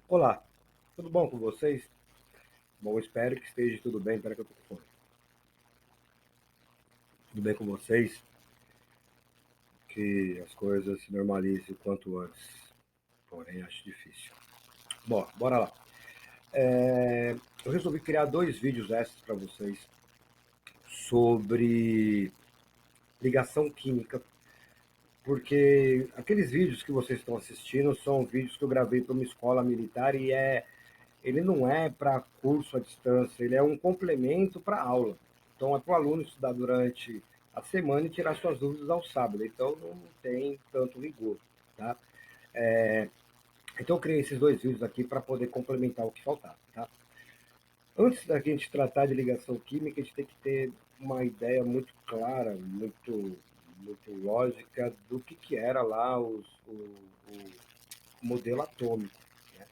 Olá, tudo bom com vocês? Bom, espero que esteja tudo bem. Espero que eu tô com fone. Tudo bem com vocês? Que as coisas se normalizem o quanto antes. Porém, acho difícil. Bom, bora lá. Eu resolvi criar dois vídeos extras para vocês sobre ligação química, porque aqueles vídeos que vocês estão assistindo são vídeos que eu gravei para uma escola militar e ele não é para curso à distância, ele é um complemento para aula. Então é para o aluno estudar durante a semana e tirar suas dúvidas ao sábado. Então não tem tanto rigor, tá? Então eu criei esses dois vídeos aqui para poder complementar o que faltava, tá? Antes da gente tratar de ligação química, a gente tem que ter uma ideia muito clara, muito lógica do que era lá o modelo atômico, né?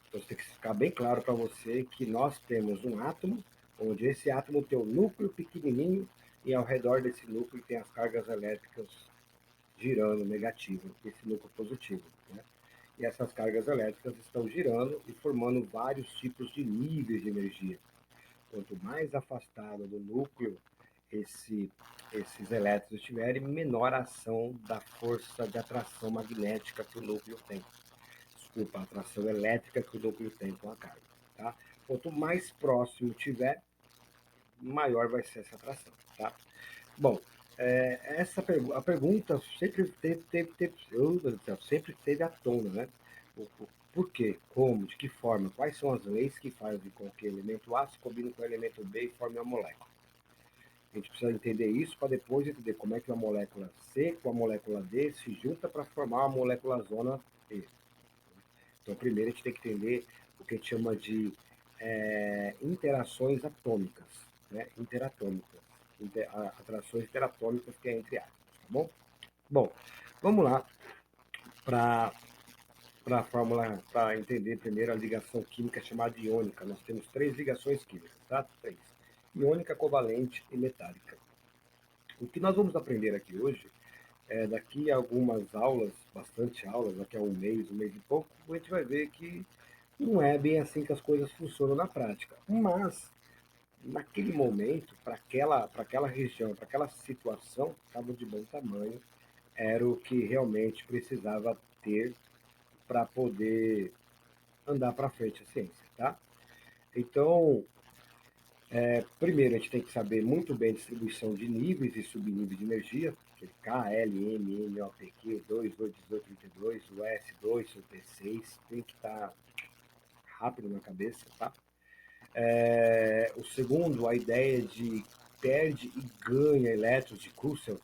Então tem que ficar bem claro para você que nós temos um átomo, onde esse átomo tem um núcleo pequenininho e ao redor desse núcleo tem as cargas elétricas girando negativo, esse núcleo positivo, né? E essas cargas elétricas estão girando e formando vários tipos de níveis de energia. Quanto mais afastado do núcleo esse, esses elétrons estiverem, menor a ação da força de atração magnética que o núcleo tem. Desculpa, a atração elétrica que o núcleo tem com a carga. Tá? Quanto mais próximo tiver, maior vai ser essa atração. Tá? Bom, a pergunta sempre teve à tona, né? Por quê? Como? De que forma? Quais são as leis que fazem com que o elemento A se combine com o elemento B e forme uma molécula? A gente precisa entender isso para depois entender como é que uma molécula C com a molécula D se junta para formar a molécula zona E. Então, primeiro a gente tem que entender o que a gente chama de interações atômicas, né? Interatômicas, atrações interatômicas que é entre átomos, tá bom? Bom, vamos lá para a fórmula, para entender primeiro a ligação química chamada iônica. Nós temos três ligações químicas, tá? Três. Iônica, covalente e metálica. O que nós vamos aprender aqui hoje daqui a algumas aulas, bastante aulas, daqui a um mês e pouco, a gente vai ver que não é bem assim que as coisas funcionam na prática. Mas, naquele momento, para aquela região, para aquela situação, estava de bom tamanho, era o que realmente precisava ter para poder andar para frente a ciência, tá? Então, primeiro a gente tem que saber muito bem a distribuição de níveis e subníveis de energia, que K, L, M, N, O, P, Q, 2, 8, 18, 32, o S2, o P6, tem que estar rápido na cabeça, tá? O segundo, a ideia de perde e ganha elétrons de Coulomb,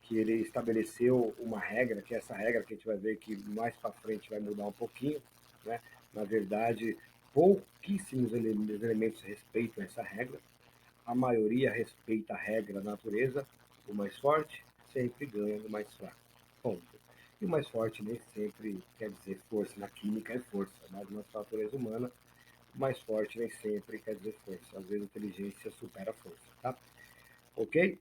que ele estabeleceu uma regra, que é essa regra que a gente vai ver que mais para frente vai mudar um pouquinho, né? Na verdade, pouquíssimos elementos respeitam essa regra, a maioria respeita a regra da natureza, o mais forte sempre ganha do mais fraco. Ponto. E o mais forte nem sempre quer dizer força. Na química é força, mas na natureza humana, o mais forte nem sempre quer dizer força. Às vezes a inteligência supera a força, tá? Ok?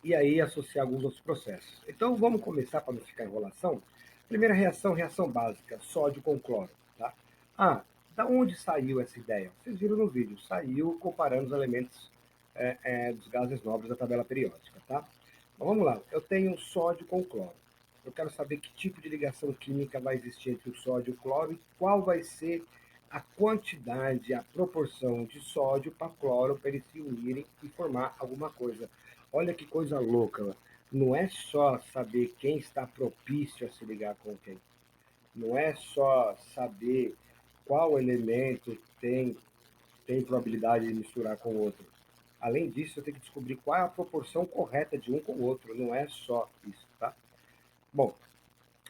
E aí associar alguns outros processos. Então vamos começar para não ficar enrolação. Primeira reação, reação básica, sódio com cloro, tá? Ah, da onde saiu essa ideia? Vocês viram no vídeo, saiu comparando os elementos dos gases nobres da tabela periódica, tá? Então, vamos lá, eu tenho sódio com cloro. Eu quero saber que tipo de ligação química vai existir entre o sódio e o cloro e qual vai ser a quantidade, a proporção de sódio para cloro para eles se unirem e formar alguma coisa. Olha que coisa louca. Não é só saber quem está propício a se ligar com quem. Não é só saber qual elemento tem probabilidade de misturar com o outro. Além disso, eu tenho que descobrir qual é a proporção correta de um com o outro. Não é só isso, tá? Bom,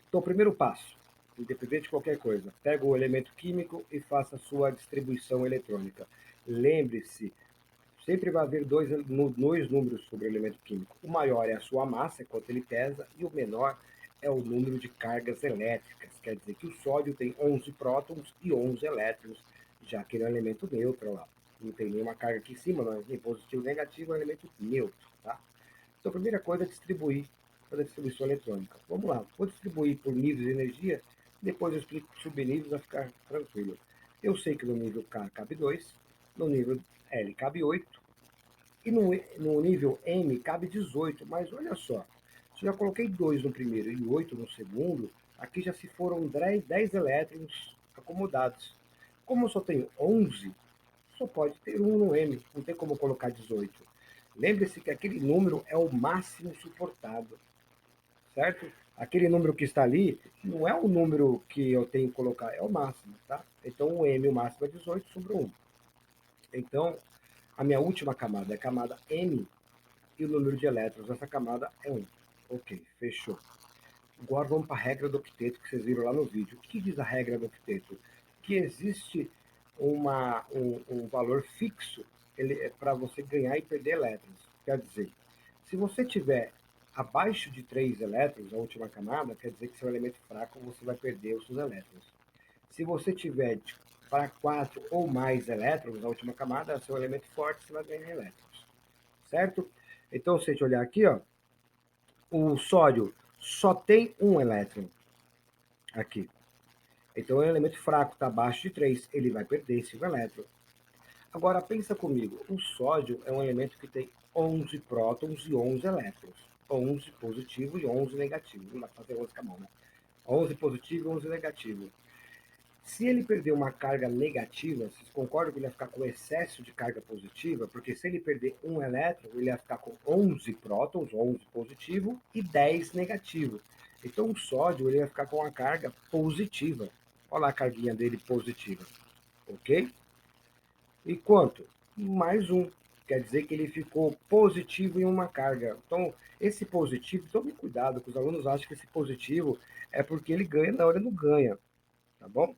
então, primeiro passo, independente de qualquer coisa, pega o elemento químico e faça a sua distribuição eletrônica. Lembre-se, sempre vai haver dois números sobre o elemento químico. O maior é a sua massa, é quanto ele pesa, e o menor é o número de cargas elétricas. Quer dizer que o sódio tem 11 prótons e 11 elétrons, já que ele é um elemento neutro lá. Não tem nenhuma carga aqui em cima, não é nem positivo nem negativo, é um elemento neutro. Tá? Então, a primeira coisa é distribuir, fazer a distribuição eletrônica. Vamos lá, vou distribuir por níveis de energia. Depois eu explico os subníveis, vai ficar tranquilo. Eu sei que no nível K cabe 2, no nível L cabe 8, e no nível M cabe 18, mas olha só, se eu já coloquei 2 no primeiro e 8 no segundo, aqui já se foram 10 elétrons acomodados. Como eu só tenho 11, só pode ter um no M, não tem como colocar 18. Lembre-se que aquele número é o máximo suportado, certo? Aquele número que está ali não é o número que eu tenho que colocar, é o máximo, tá? Então o M, o máximo é 18 sobre 1. Então, a minha última camada é a camada M e o número de elétrons nessa camada é 1. Ok, fechou. Agora vamos para a regra do octeto que vocês viram lá no vídeo. O que diz a regra do octeto? Que existe um valor fixo para você ganhar e perder elétrons. Quer dizer, se você tiver abaixo de 3 elétrons, a última camada, quer dizer que seu elemento fraco você vai perder os seus elétrons. Se você tiver para 4 ou mais elétrons, a última camada, seu elemento forte, você vai ganhar elétrons. Certo? Então, se a gente olhar aqui, ó, o sódio só tem um elétron aqui. Então, é um elemento fraco, está abaixo de 3, ele vai perder esse elétron. Agora, pensa comigo, o sódio é um elemento que tem 11 prótons e 11 elétrons. 11 positivo e 11 negativo. Não dá para fazer 11 com a mão, né? 11 positivo e 11 negativo. Se ele perder uma carga negativa, vocês concordam que ele vai ficar com excesso de carga positiva? Porque se ele perder um elétron, ele vai ficar com 11 prótons, 11 positivo e 10 negativo. Então o sódio ele vai ficar com uma carga positiva. Olha lá a carguinha dele positiva. Ok? E quanto? Mais um. Quer dizer que ele ficou positivo em uma carga. Então, esse positivo, tome cuidado, que os alunos acham que esse positivo é porque ele ganha, na hora não ganha. Tá bom?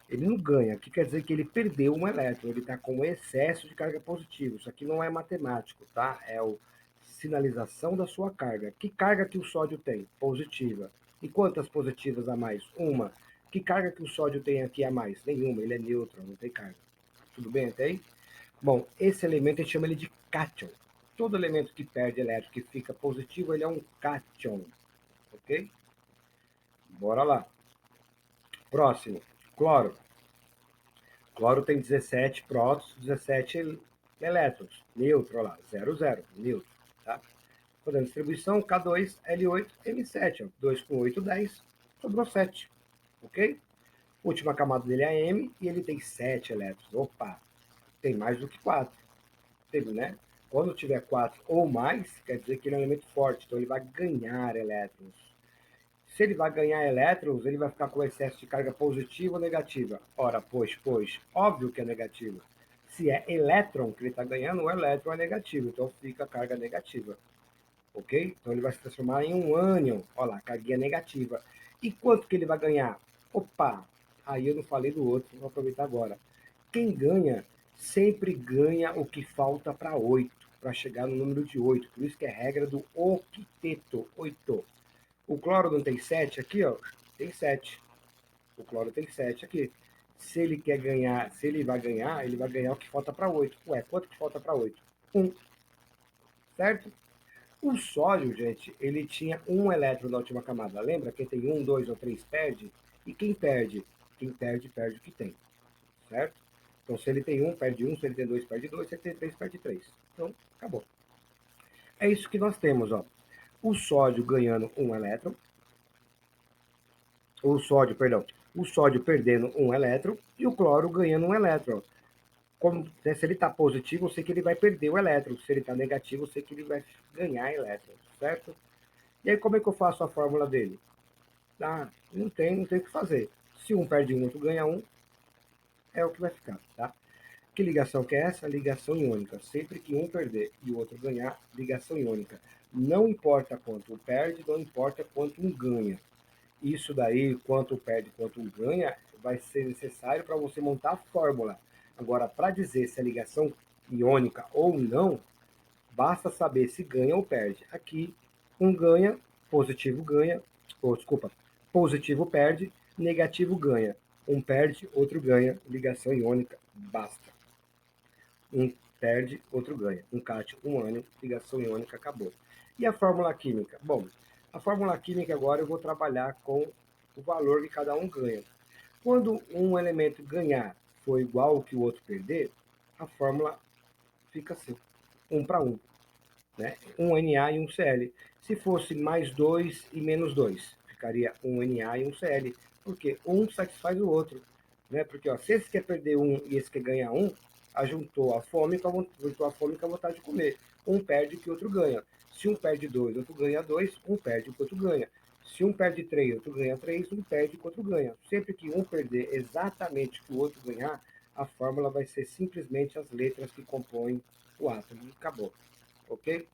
Ele não ganha, o que quer dizer que ele perdeu um elétron, ele está com excesso de carga positiva. Isso aqui não é matemático, tá? É a sinalização da sua carga. Que carga que o sódio tem? Positiva. E quantas positivas a mais? Uma. Que carga que o sódio tem aqui a mais? Nenhuma, ele é neutro, não tem carga. Tudo bem até aí? Bom, esse elemento a gente chama ele de cátion. Todo elemento que perde elétron, que fica positivo, ele é um cátion. Ok? Bora lá. Próximo, cloro. Cloro tem 17 prótons, 17 elétrons. Neutro, olha lá, 0, 0, neutro. Tá? Fazendo distribuição, K2, L8, M7. Ó. 2 com 8, 10. Sobrou 7. Ok? Última camada dele é a M e ele tem 7 elétrons. Opa, tem mais do que 4. Teve, né? Quando tiver 4 ou mais, quer dizer que ele é um elemento forte, então ele vai ganhar elétrons. Se ele vai ganhar elétrons, ele vai ficar com excesso de carga positiva ou negativa? Ora, pois, óbvio que é negativo. Se é elétron que ele está ganhando, o elétron é negativo, então fica a carga negativa. Ok? Então ele vai se transformar em um ânion. Olha lá, carguinha negativa. E quanto que ele vai ganhar? Opa, aí eu não falei do outro, vou aproveitar agora. Quem ganha, sempre ganha o que falta para 8, para chegar no número de 8. Por isso que é regra do octeto, 8. O cloro não tem 7 aqui, ó. Tem 7. O cloro tem 7 aqui. Se ele quer ganhar, se ele vai ganhar o que falta para 8. Ué, quanto que falta para 8? 1. Certo? O sódio, gente, ele tinha um elétron na última camada. Lembra? Quem tem 1, 2 ou 3 perde. E quem perde? Quem perde, perde o que tem. Certo? Então, se ele tem 1, perde 1. Se ele tem 2, perde 2. Se ele tem 3, perde 3. Então, acabou. É isso que nós temos, ó. O sódio ganhando um elétron, o sódio perdendo um elétron e o cloro ganhando um elétron. Como, né, se ele está positivo, eu sei que ele vai perder o elétron. Se ele está negativo, eu sei que ele vai ganhar elétron, certo? E aí, como é que eu faço a fórmula dele? Ah, não tem o que fazer. Se um perde um, outro ganha um, é o que vai ficar, tá? Que ligação que é essa? Ligação iônica. Sempre que um perder e o outro ganhar, ligação iônica. Não importa quanto um perde, não importa quanto um ganha. Isso daí, quanto perde, quanto ganha, vai ser necessário para você montar a fórmula. Agora, para dizer se é ligação iônica ou não, basta saber se ganha ou perde. Aqui, um ganha, positivo ganha, ou desculpa, positivo perde, negativo ganha. Um perde, outro ganha, ligação iônica, basta. Um perde, outro ganha. Um cátion, um ânion, ligação iônica, acabou. E a fórmula química? Bom, a fórmula química agora eu vou trabalhar com o valor que cada um ganha. Quando um elemento ganhar for igual ao que o outro perder, a fórmula fica assim, 1 para 1, né? Um Na e um Cl. Se fosse mais 2 e menos 2, ficaria um Na e um Cl, porque um satisfaz o outro, né? Porque ó, se esse quer perder um e esse quer ganhar um, juntou a fome com a vontade de comer. Um perde o que o outro ganha. Se um perde 2, outro ganha 2, um perde o que o outro ganha. Se um perde 3, outro ganha 3, um perde o que o outro ganha. Sempre que um perder exatamente o que o outro ganhar, a fórmula vai ser simplesmente as letras que compõem o átomo. E acabou. Ok?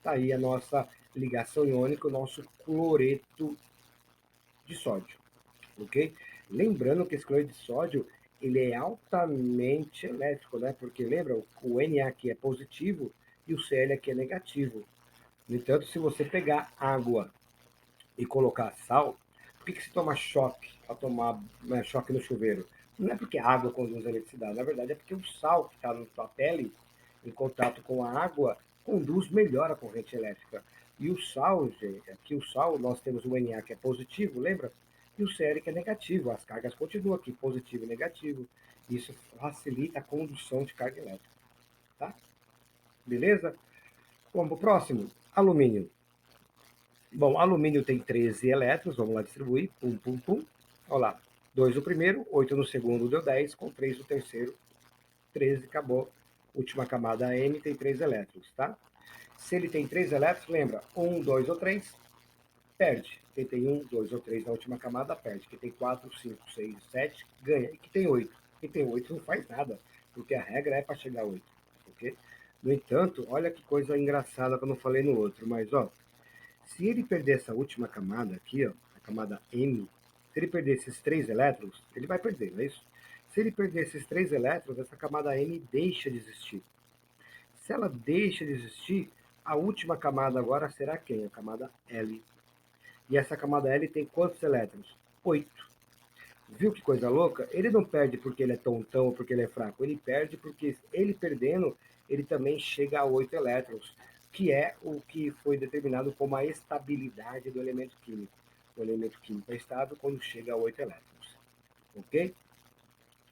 Tá aí a nossa ligação iônica, o nosso cloreto de sódio. Ok? Lembrando que esse cloreto de sódio ele é altamente elétrico, né? Porque lembra, o Na aqui é positivo e o Cl aqui é negativo. No entanto, se você pegar água e colocar sal, por que se toma choque ao tomar choque no chuveiro? Não é porque a água conduz a eletricidade, na verdade é porque o sal que está na sua pele, em contato com a água, conduz melhor a corrente elétrica. E o sal, gente, aqui o sal, nós temos o Na que é positivo, lembra? E o Cl que é negativo. As cargas continuam aqui, positivo e negativo. Isso facilita a condução de carga elétrica. Tá? Beleza? Vamos para o próximo. Alumínio. Bom, alumínio tem 13 elétrons, vamos lá distribuir, pum, pum, pum. Olha lá, 2 no primeiro, 8 no segundo, deu 10, com 3 no terceiro, 13, acabou. Última camada M tem 3 elétrons, tá? Se ele tem 3 elétrons, lembra, 1, 2 ou 3, perde. Quem tem 1, 2 ou 3 na última camada, perde. Quem tem 4, 5, 6, 7, ganha. E quem tem 8? Quem tem 8 não faz nada, porque a regra é para chegar a 8, ok? No entanto, olha que coisa engraçada que eu não falei no outro, mas ó, se ele perder essa última camada aqui, ó, a camada M, se ele perder esses 3 elétrons, ele vai perder, não é isso? Se ele perder esses 3 elétrons, essa camada M deixa de existir. Se ela deixa de existir, a última camada agora será quem? A camada L. E essa camada L tem quantos elétrons? 8. Viu que coisa louca? Ele não perde porque ele é tontão ou porque ele é fraco. Ele perde porque ele perdendo, ele também chega a 8 elétrons, que é o que foi determinado como a estabilidade do elemento químico. O elemento químico é estável quando chega a 8 elétrons. Ok?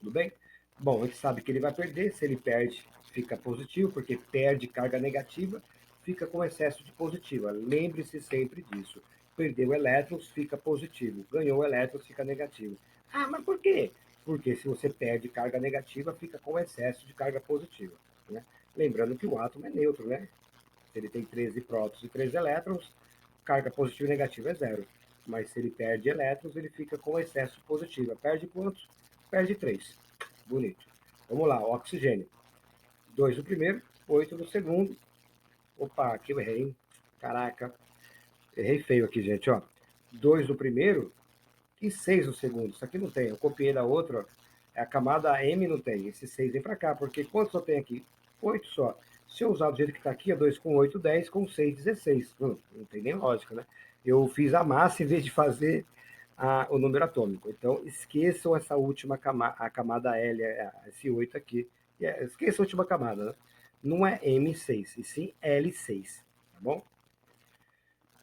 Tudo bem? Bom, a gente sabe que ele vai perder. Se ele perde, fica positivo, porque perde carga negativa, fica com excesso de positiva. Lembre-se sempre disso. Perdeu elétrons, fica positivo. Ganhou elétrons, fica negativo. Ah, mas por quê? Porque se você perde carga negativa, fica com excesso de carga positiva. Né? Lembrando que o átomo é neutro, né? Se ele tem 13 prótons e 3 elétrons, carga positiva e negativa é zero. Mas se ele perde elétrons, ele fica com excesso positivo. Perde quantos? Perde 3. Bonito. Vamos lá, oxigênio. 2 no primeiro, 8 no segundo. Opa, aqui eu errei, hein? Caraca, errei feio aqui, gente, ó. 2 no primeiro e 6 no segundo. Isso aqui não tem, eu copiei da outra, ó. A camada M não tem, esse 6 vem para cá, porque quantos só tem aqui? 8 só. Se eu usar do jeito que está aqui, é 2 com 8, 10, com 6, 16. Não tem nem lógica, né? Eu fiz a massa em vez de fazer o número atômico. Então, esqueçam essa última camada, a camada L, esse 8 aqui. Esqueçam a última camada, né? Não é M6, e sim L6, tá bom?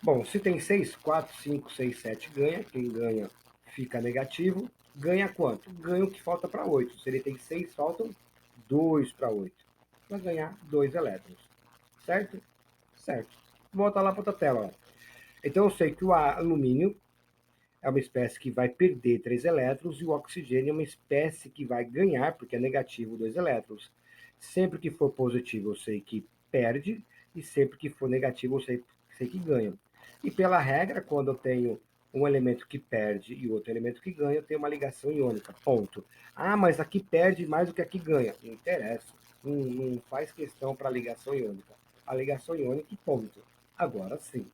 Bom, se tem 6, 4, 5, 6, 7 ganha. Quem ganha fica negativo. Ganha quanto? Ganha o que falta para 8. Se ele tem 6, faltam 2 para 8. Vai ganhar 2 elétrons. Certo? Certo. Volta lá para outra tela. Ó. Então eu sei que o alumínio é uma espécie que vai perder 3 elétrons e o oxigênio é uma espécie que vai ganhar, porque é negativo, 2 elétrons. Sempre que for positivo, eu sei que perde, e sempre que for negativo, eu sei que ganha. E pela regra, quando eu tenho um elemento que perde e outro elemento que ganha, eu tenho uma ligação iônica, ponto. Ah, mas aqui perde mais do que aqui ganha. Não interessa, não faz questão para a ligação iônica. A ligação iônica e ponto. Agora sim,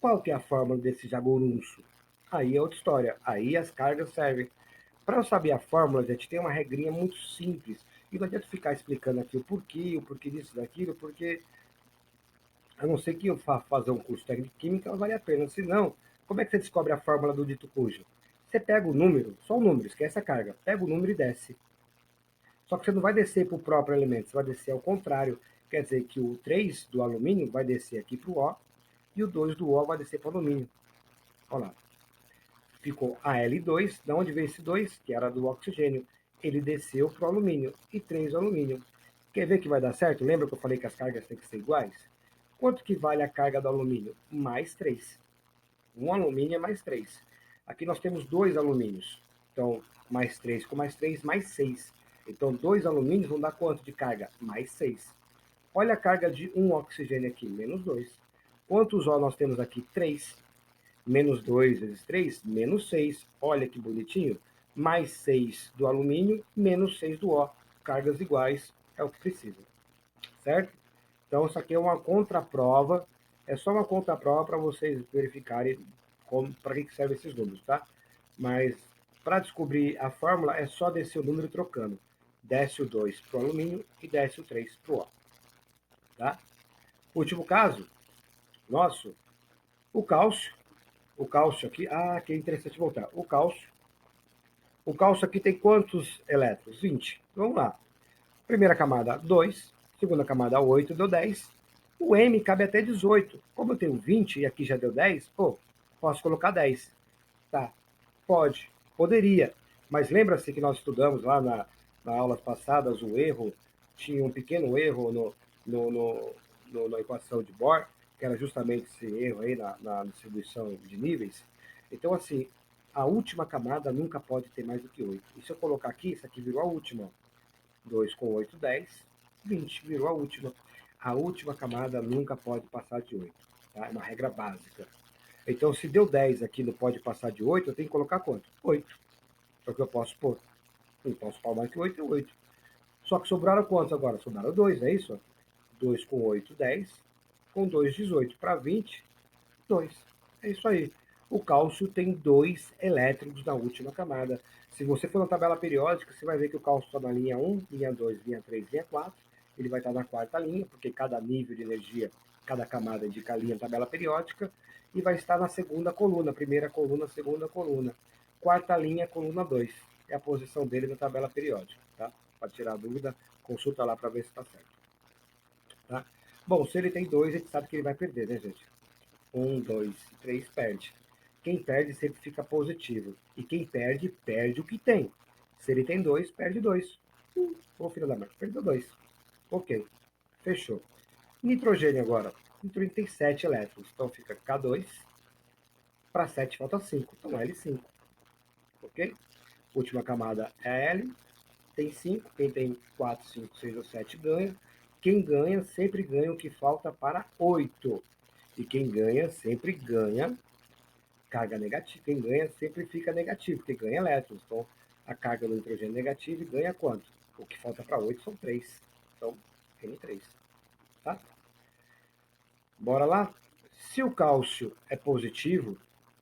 qual que é a fórmula desse jaborunço? Aí é outra história. Aí as cargas servem. Para eu saber a fórmula, gente, tem uma regrinha muito simples. E não adianta ficar explicando aqui o porquê disso, daquilo, porque a não ser que eu vá fazer um curso técnico de química, não vale a pena. Se não, como é que você descobre a fórmula do dito cujo? Você pega o número, só o número, esquece a carga. Pega o número e desce. Só que você não vai descer para o próprio elemento, você vai descer ao contrário. Quer dizer que o 3 do alumínio vai descer aqui para o O e o 2 do O vai descer para o alumínio. Olha lá. ficou Al2, da onde veio esse 2, que era do oxigênio, ele desceu para o alumínio, e 3 alumínio. Quer ver que vai dar certo? Lembra que eu falei que as cargas têm que ser iguais? Quanto que vale a carga do alumínio? Mais 3. Um alumínio é mais 3. Aqui nós temos 2 alumínios. Então, mais 3 com mais 3, mais 6. Então, 2 alumínios vão dar quanto de carga? Mais 6. Olha a carga de um oxigênio aqui, menos 2. Quantos O nós temos aqui? 3. Menos 2 vezes 3, menos 6. Olha que bonitinho. Mais 6 do alumínio, menos 6 do O. Cargas iguais é o que precisa. Certo? Então, isso aqui é uma contraprova. É só uma contraprova para vocês verificarem para que servem esses números, tá? Mas para descobrir a fórmula é só descer o número trocando. Desce o 2 para o alumínio e desce o 3 para o O. Tá? Último caso, nosso, o cálcio. O cálcio aqui, que é interessante voltar. O cálcio aqui tem quantos elétrons? 20. Vamos lá. Primeira camada, 2. Segunda camada, 8, deu 10. O M cabe até 18. Como eu tenho 20 e aqui já deu 10, posso colocar 10. Tá, pode, poderia. Mas lembra-se que nós estudamos lá na aulas passadas o erro, tinha um pequeno erro no, no, na equação de Bohr, que era justamente esse erro aí na distribuição de níveis. Então, assim, a última camada nunca pode ter mais do que 8. E se eu colocar aqui, isso aqui virou a última. 2 com 8, 10, 20, virou a última. A última camada nunca pode passar de 8. Tá? É uma regra básica. Então, se deu 10 aqui não pode passar de 8, eu tenho que colocar quanto? 8. É o que eu posso pôr. Não posso pôr mais que 8 é 8. Só que sobraram quantos agora? Sobraram 2, é isso? 2 com 8, 10. Com 2, 18. Para 20, 2. É isso aí. O cálcio tem 2 elétrons na última camada. Se você for na tabela periódica, você vai ver que o cálcio está na linha 1, linha 2, linha 3, linha 4. Ele vai estar na quarta linha, porque cada nível de energia, cada camada indica a linha tabela periódica. E vai estar na segunda coluna, primeira coluna, segunda coluna. Quarta linha, coluna 2. É a posição dele na tabela periódica. Tá? Para tirar a dúvida, consulta lá para ver se está certo. Tá? Bom, se ele tem 2, a gente sabe que ele vai perder, né, gente? 1, 2, 3, perde. Quem perde sempre fica positivo. E quem perde, perde o que tem. Se ele tem 2, perde 2. Ô filho da mãe, perdeu 2. Ok, fechou. Nitrogênio agora. Nitrogênio tem 7 elétrons. Então fica K2. Para 7 falta 5. Então L5. Ok? Última camada é L. Tem 5. Quem tem 4, 5, 6 ou 7 ganha. Quem ganha sempre ganha o que falta para 8. E quem ganha sempre ganha carga negativa. Quem ganha sempre fica negativo, porque ganha elétrons. Então, a carga do nitrogênio negativa e ganha quanto? O que falta para 8 são 3. Então, N3. Tá? Bora lá? Se o cálcio é positivo,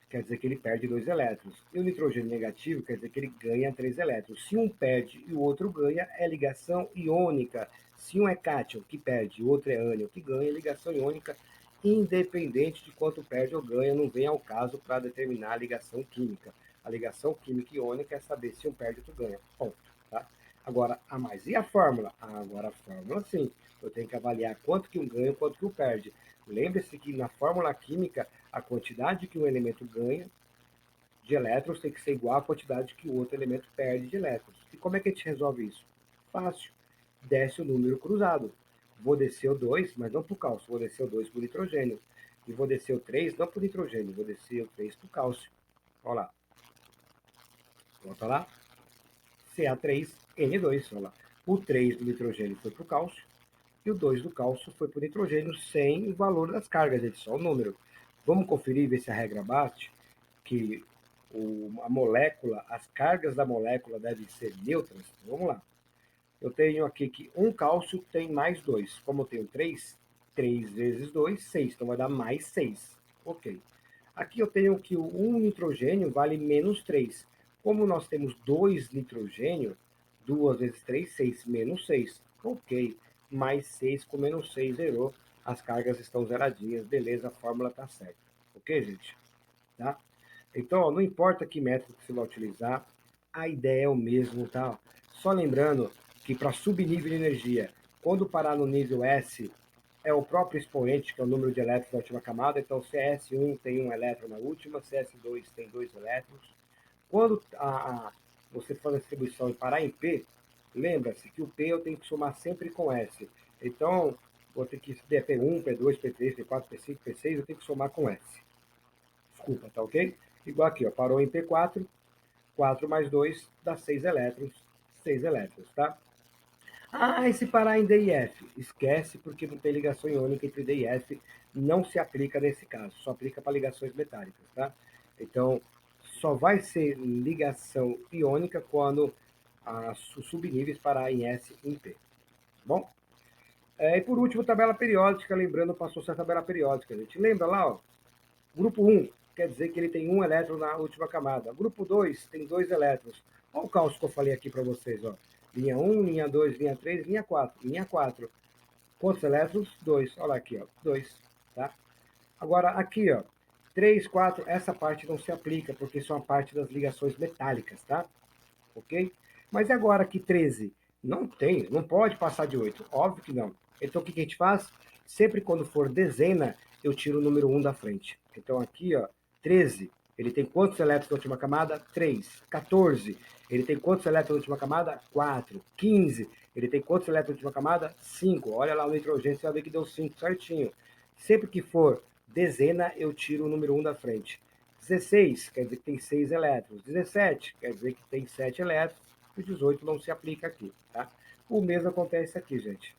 quer dizer que ele perde 2 elétrons. E o nitrogênio negativo quer dizer que ele ganha 3 elétrons. Se um perde e o outro ganha, é ligação iônica. Se um é cátion, que perde, e o outro é ânion, que ganha, é ligação iônica, independente de quanto perde ou ganha, não vem ao caso para determinar a ligação química. A ligação química iônica é saber se um perde ou outro ganha. Ponto. Tá? Agora, a mais. E a fórmula? Agora a fórmula, sim. Eu tenho que avaliar quanto que um ganha e quanto que um perde. Lembre-se que na fórmula química, a quantidade que um elemento ganha de elétrons tem que ser igual à quantidade que o outro elemento perde de elétrons. E como é que a gente resolve isso? Fácil. Desce o número cruzado. Vou descer o 2, mas não para o cálcio. Vou descer o 2 para o nitrogênio. E vou descer o 3 não para o nitrogênio. Vou descer o 3 para o cálcio. Olha lá. Volta lá. Ca3N2. Olha lá. O 3 do nitrogênio foi para o cálcio. E o 2 do cálcio foi para o nitrogênio sem o valor das cargas, gente, só o número. Vamos conferir, ver se a regra bate, que a molécula, as cargas da molécula devem ser neutras. Vamos lá. Eu tenho aqui que um cálcio tem mais 2. Como eu tenho 3, 3 vezes 2, 6. Então vai dar mais 6. Ok. Aqui eu tenho que o 1 nitrogênio vale menos 3. Como nós temos 2 nitrogênio, 2 vezes 3, 6, menos 6. Ok. Mais 6 com menos 6 zerou. As cargas estão zeradinhas. Beleza, a fórmula está certa. Ok, gente? Tá? Então, ó, não importa que método que você vai utilizar, a ideia é o mesmo, tá? Só lembrando que para subnível de energia, quando parar no nível S, é o próprio expoente, que é o número de elétrons da última camada. Então, CS1 tem um elétron na última, CS2 tem 2 elétrons, Quando você faz a distribuição e parar em P, lembra-se que o P eu tenho que somar sempre com S. Então, vou ter que, se der P1, P2, P3, P4, P5, P6, eu tenho que somar com S. Desculpa, tá ok? Igual aqui, ó, parou em P4, 4 mais 2 dá 6 elétrons, 6 elétrons, tá? Ah, e se parar em D e F? Esquece, porque não tem ligação iônica entre D e F, não se aplica nesse caso, só aplica para ligações metálicas, tá? Então, só vai ser ligação iônica quando os subníveis parar em S e em P, tá bom? E por último, tabela periódica, lembrando, passou a tabela periódica, gente. Lembra lá, ó, grupo 1 quer dizer que ele tem um elétron na última camada. Grupo 2 tem 2 elétrons. Olha o cálculo que eu falei aqui para vocês, ó. Linha 1, linha 2, linha 3, linha 4. Linha 4. Quantos elétrons? 2. Olha aqui, ó. 2. Tá? Agora, aqui, ó. 3, 4, essa parte não se aplica, porque são a parte das ligações metálicas, tá? Ok? Mas agora aqui 13, não tem, não pode passar de 8. Óbvio que não. Então, o que a gente faz? Sempre quando for dezena, eu tiro o número 1 da frente. Então, aqui, ó, 13, ele tem quantos elétrons na última camada? 3. 14, ele tem quantos elétrons na última camada? 4. 15, ele tem quantos elétrons na última camada? 5. Olha lá o nitrogênio, você vai ver que deu 5 certinho. Sempre que for dezena, eu tiro o número 1 da frente. 16 quer dizer que tem 6 elétrons. 17 quer dizer que tem 7 elétrons. E 18 não se aplica aqui, tá? O mesmo acontece aqui, gente.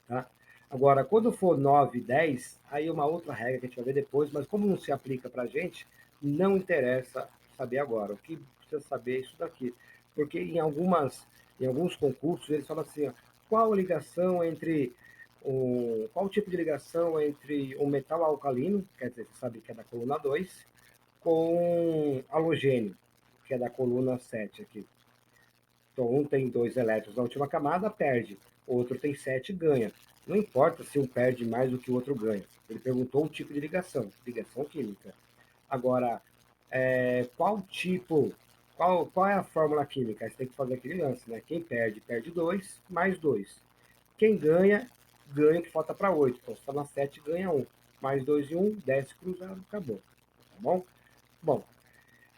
Tá? Agora, quando for 9 e 10, aí é uma outra regra que a gente vai ver depois, mas como não se aplica para a gente, não interessa saber agora. O que precisa saber é isso daqui. Porque em alguns concursos, eles falam assim, ó, qual a ligação entre qual o tipo de ligação entre um metal alcalino, quer dizer, você sabe que é da coluna 2, com halogênio, que é da coluna 7 aqui. Então, um tem 2 elétrons na última camada, perde. O outro tem 7, ganha. Não importa se um perde mais do que o outro ganha. Ele perguntou o tipo de ligação química. Agora, qual tipo, qual é a fórmula química? Aí você tem que fazer aquele lance, né? Quem perde, perde 2, mais 2. Quem ganha, ganha o que falta para 8. Então, se está na 7, ganha 1. Mais 2 e 1, desce cruzado, acabou. Tá bom? Bom,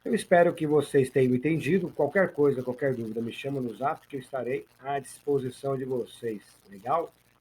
eu espero que vocês tenham entendido. Qualquer coisa, qualquer dúvida, me chama no zap que eu estarei à disposição de vocês. Legal?